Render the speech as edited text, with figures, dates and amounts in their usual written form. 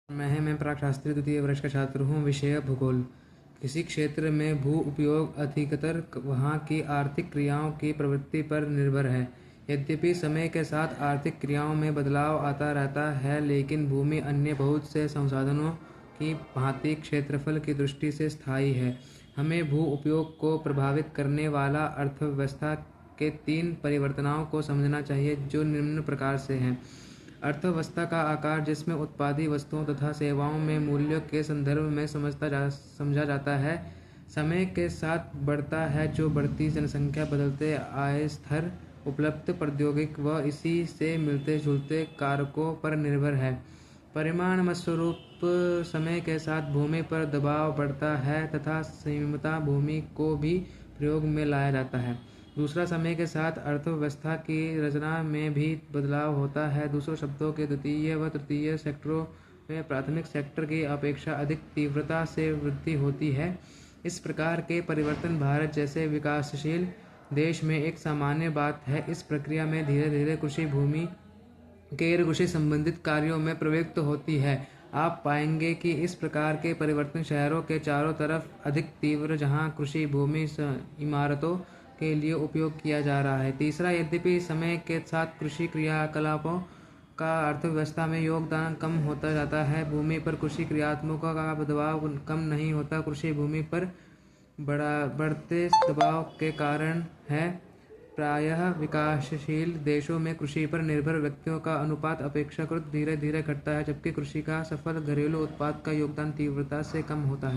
मैं प्राकशास्त्री द्वितीय वर्ष का छात्र हूँ। विषय भूगोल। किसी क्षेत्र में भू उपयोग अधिकतर वहाँ की आर्थिक क्रियाओं की प्रवृत्ति पर निर्भर है। यद्यपि समय के साथ आर्थिक क्रियाओं में बदलाव आता रहता है, लेकिन भूमि अन्य बहुत से संसाधनों की भांति क्षेत्रफल की दृष्टि से स्थायी है। हमें भू उपयोग को प्रभावित करने वाला अर्थव्यवस्था के 3 परिवर्तनों को समझना चाहिए, जो निम्न प्रकार से हैं। अर्थव्यवस्था का आकार, जिसमें उत्पादित वस्तुओं तथा सेवाओं में मूल्यों के संदर्भ में समझा जाता है, समय के साथ बढ़ता है, जो बढ़ती जनसंख्या, बदलते आय स्तर, उपलब्ध प्रौद्योगिकी व इसी से मिलते जुलते कारकों पर निर्भर है। परिणामस्वरूप समय के साथ भूमि पर दबाव बढ़ता है तथा सीमित भूमि को भी प्रयोग में लाया जाता है। दूसरा, समय के साथ अर्थव्यवस्था की रचना में भी बदलाव होता है। दूसरे शब्दों के द्वितीय व तृतीय सेक्टरों में प्राथमिक सेक्टर की अपेक्षा अधिक तीव्रता से वृद्धि होती है। इस प्रकार के परिवर्तन भारत जैसे विकासशील देश में एक सामान्य बात है। इस प्रक्रिया में धीरे धीरे कृषि भूमि गैर कृषि संबंधित कार्यों में प्रवृत्त होती है। आप पाएंगे कि इस प्रकार के परिवर्तन शहरों के चारों तरफ अधिक तीव्र, जहां कृषि भूमि इमारतों के लिए उपयोग किया जा रहा है। तीसरा, यद्यपि समय के साथ कृषि क्रियाकलापों का अर्थव्यवस्था में योगदान कम होता जाता है, भूमि पर कृषि क्रियात्मकों का दबाव कम नहीं होता। कृषि भूमि पर बढ़ते दबाव के कारण है। प्रायः विकासशील देशों में कृषि पर निर्भर व्यक्तियों का अनुपात अपेक्षाकृत धीरे धीरे घटता है, जबकि कृषि का सकल घरेलू उत्पाद का योगदान तीव्रता से कम होता है।